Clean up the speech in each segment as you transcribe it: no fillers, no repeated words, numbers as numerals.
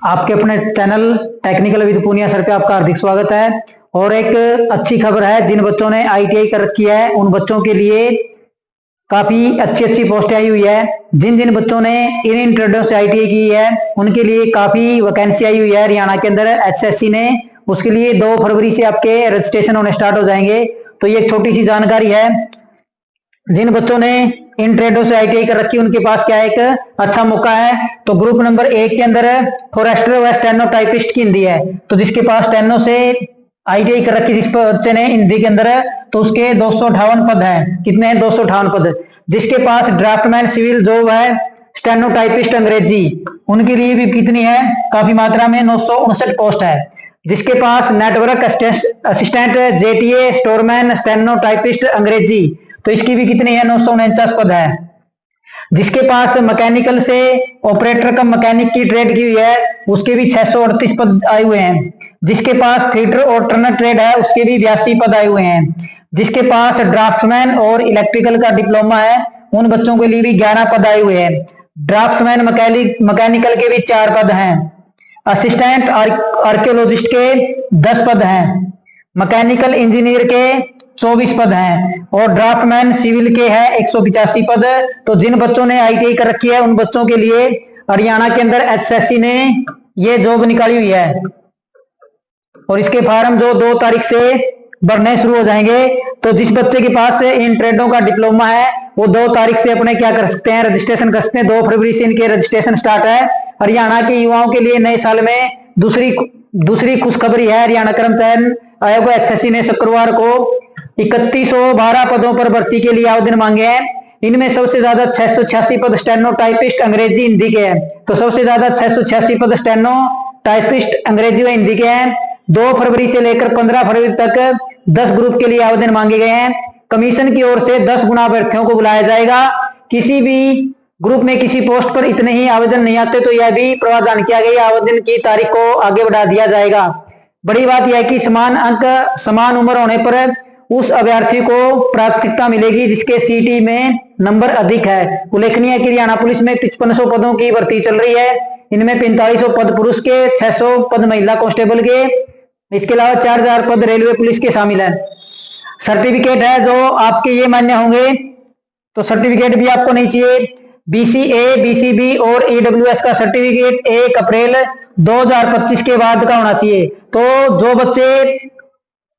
आपके अपने channel technical with Punia sir पे आपका हार्दिक स्वागत है। और एक अच्छी खबर है, जिन बच्चों ने आईटीआई कर रखी है उन बच्चों के लिए काफी अच्छी अच्छी पोस्ट आई हुई है। जिन जिन बच्चों ने इन ट्रेडों से आईटीआई की है उनके लिए काफी वैकेंसी आई हुई है हरियाणा के अंदर एचएससी ने। उसके लिए 2 फरवरी से आपके रजिस्ट्रेशन होने स्टार्ट हो जाएंगे। तो ये एक छोटी सी जानकारी है। जिन बच्चों ने इन ट्रेडों से आईटीआई कर रखी है उनके पास क्या एक अच्छा मौका है। तो ग्रुप नंबर 1 के अंदर फॉरेस्टर व स्टेनो टाइपिस्ट की हिंदी है। तो जिसके पास स्टेनो से आईटीआई कर रखी जिस बच्चे ने हिंदी के अंदर, तो उसके 258 पद हैं। कितने हैं? 258 पद। जिसके पास ड्राफ्टमैन सिविल जॉब है, स्टेनो टाइपिस्ट अंग्रेजी, उनके लिए भी कितनी है? काफी मात्रा में 959 पोस्ट है। जिसके पास network assistant JTA storeman steno typist अंग्रेजी, तो इसकी भी कितनी है? 949 पद है। जिसके पास मैकेनिकल से ऑपरेटर का मैकेनिक की ट्रेड की हुई है उसके भी 638 पद आए हुए हैं। जिसके पास थिएटर और टर्नर ट्रेड है उसके भी 82 पद आए हुए हैं। जिसके पास ड्राफ्टमैन और इलेक्ट्रिकल का डिप्लोमा है उन बच्चों के लिए भी 11 पद आए हुए हैं। ड्राफ्टमैन मैकेनिकल के भी 4 पद हैं। असिस्टेंट आर्कियोलॉजिस्ट के 10 पद हैं। मैकेनिकल इंजीनियर के 24 पद हैं और ड्राफ्टमैन सिविल के हैं 185 पद। तो जिन बच्चों ने आईटीआई कर रखी है उन बच्चों के लिए हरियाणा के अंदर एचएससी ने ये जॉब निकाली हुई है और इसके फार्म जो 2 तारीख से भरने शुरू हो जाएंगे। तो जिस बच्चे के पास इन ट्रेडों का डिप्लोमा है वो 2 तारीख से अपने क्या कर सकते हैं? रजिस्ट्रेशन कर सकते हैं। 2 फरवरी से इनके रजिस्ट्रेशन स्टार्ट है। हरियाणा के युवाओं के लिए नए साल में दूसरी खुशखबरी है। हरियाणा कर्मचारी आयोग एचएससी ने शुक्रवार को 3112 पदों पर भर्ती के लिए आवेदन मांगे हैं। इनमें सबसे ज्यादा 686 पद स्टेनो टाइपिस्ट अंग्रेजी हिंदी के हैं। तो सबसे ज्यादा 686 पद स्टेनो टाइपिस्ट अंग्रेजी व हिंदी के हैं। 2 फरवरी से लेकर 15 फरवरी तक 10 ग्रुप के लिए आवेदन मांगे गए हैं। कमीशन की ओर से 10 गुना अभ्यर्थियों को बुलाया जाएगा। किसी भी ग्रुप में किसी पोस्ट पर इतने ही आवेदन नहीं आते तो यह भी प्रावधान किया गया, आवेदन की तारीख को आगे बढ़ा दिया जाएगा। बड़ी बात यह है कि समान अंक समान उम्र होने पर उस अभ्यर्थी को प्राथमिकता मिलेगी जिसके सीटी में नंबर अधिक है। उल्लेखनीय है कि हरियाणा पुलिस में 5500 पदों की भर्ती चल रही है। इनमें 4500 पद पुरुष के, 600 पद महिला कांस्टेबल के, इसके अलावा 4000 पद रेलवे पुलिस के शामिल है। सर्टिफिकेट है जो आपके ये मान्य होंगे, तो सर्टिफिकेट भी आपको नहीं चाहिए। बीसीए, बीसीबी और ईडब्ल्यूएस का सर्टिफिकेट 1 अप्रैल 2025 के बाद का होना चाहिए। तो जो बच्चे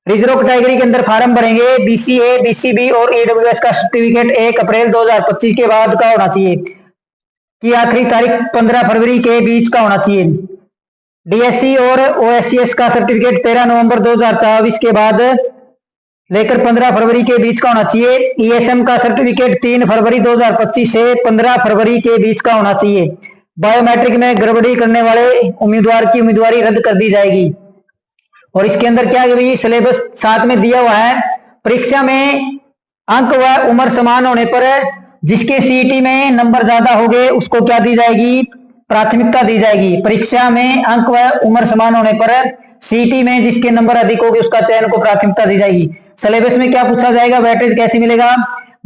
रिजर्व कैटेगरी के अंदर फार्म भरेंगे, बीसीए, बीसीबी और ईडब्ल्यूएस का सर्टिफिकेट 1 अप्रैल 2025 के बाद का होना चाहिए कि आखिरी तारीख 15 फरवरी के बीच का होना चाहिए। डीएससी और ओएससीएस का सर्टिफिकेट 13 नवंबर 2024 के बाद लेकर 15 फरवरी के बीच का होना चाहिए। ईएसएम का सर्टिफिकेट 3 फरवरी 2025 से 15 फरवरी के बीच का होना चाहिए। बायोमेट्रिक में गड़बड़ी करने वाले उम्मीदवार की उम्मीदवारी रद्द कर दी जाएगी। और इसके अंदर क्या है, सिलेबस साथ में दिया हुआ है। परीक्षा में अंक व उम्र समान होने पर जिसके सीईटी में नंबर ज्यादा हो गए उसको क्या दी जाएगी? प्राथमिकता दी जाएगी। परीक्षा में अंक व उम्र समान होने पर सीईटी में जिसके नंबर अधिक होंगे उसका चयन को प्राथमिकता दी जाएगी। सिलेबस में क्या पूछा जाएगा? वेटेज कैसे मिलेगा?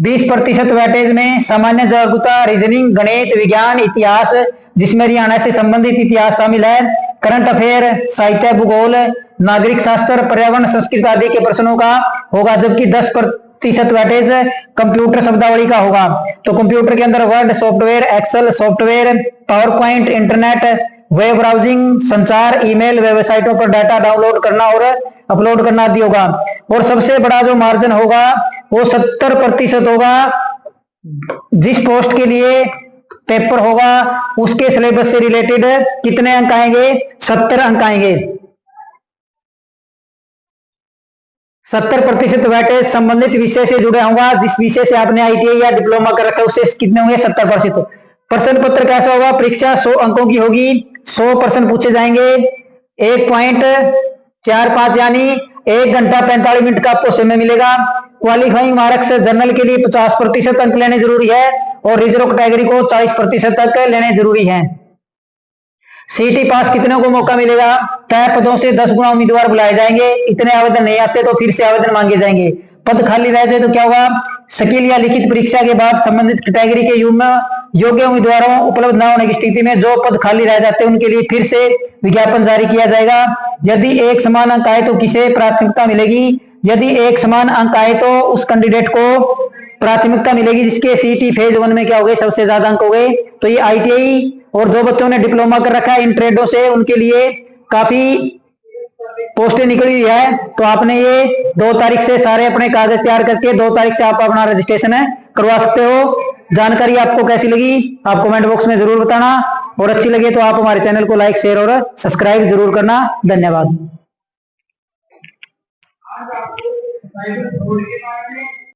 20% वेटेज में सामान्य जागरूकता, रीजनिंग, गणित, विज्ञान, इतिहास जिसमें हरियाणा से संबंधित इतिहास शामिल है, करंट अफेयर, साहित्य, भूगोल, नागरिक शास्त्र, पर्यावरण, संस्कृत आदि के प्रश्नों का होगा। जबकि 10% वेटेज कंप्यूटर शब्दावली का होगा। तो कंप्यूटर के अंदर word software, excel software, PowerPoint, internet, web browsing, संचार, ईमेल, वेबसाइटों पर डाटा डाउनलोड करना और अपलोड करना आदि होगा। और सबसे बड़ा जो मार्जिन होगा वो 70% होगा। जिस पोस्ट के लिए पेपर होगा उसके सिलेबस से रिलेटेड कितने अंक आएंगे? 70 अंक आएंगे। 70% वेटेज संबंधित विषय से जुड़ा होगा। जिस विषय से आपने आईटीआई या डिप्लोमा कर रखा है उससे कितने होंगे? 70%। प्रश्न पत्र कैसा होगा? परीक्षा 100 अंकों की होगी। 100 प्रश्न पूछे जाएंगे। 1.45 यानी 1 घंटा 45 मिनट का आपको समय मिलेगा। क्वालिफाइंग मार्क्स जनरल के लिए 50% अंक लेने जरूरी है और रिजर्व कैटेगरी को 40% तक लेने जरूरी है। सीटी पास कितने को मौका मिलेगा? तय पदों से 10 गुना उम्मीदवार बुलाए जाएंगे। इतने आवेदन नहीं आते तो फिर से आवेदन मांगे जाएंगे। पद खाली रह जाए तो क्या होगा, शकील या लिखित परीक्षा के बाद संबंधित कैटेगरी के योग्य उम्मीदवारों उपलब्ध न होने की स्थिति में जो पद खाली रह जाते हैं उनके लिए फिर से विज्ञापन जारी किया जाएगा। यदि एक समान अंक आए तो किसे प्राथमिकता मिलेगी, यदि एक समान अंक आए तो उस कैंडिडेट को प्राथमिकता मिलेगी जिसके सीटी फेज 1 में क्या हो गए, सबसे ज्यादा अंक हो गए। तो ये आईटीआई और जो बच्चों ने डिप्लोमा कर रखा है इन ट्रेडों से, उनके लिए काफी पोस्टें निकली हुई है। तो आपने ये 2 तारीख से सारे अपने कागज तैयार करके 2 तारीख से आप अपना रजिस्ट्रेशन है करवा सकते हो। जानकारी आपको कैसी लगी आप कमेंट बॉक्स में जरूर बताना, और अच्छी लगे तो आप हमारे चैनल को लाइक शेयर और सब्सक्राइब जरूर करना। धन्यवाद।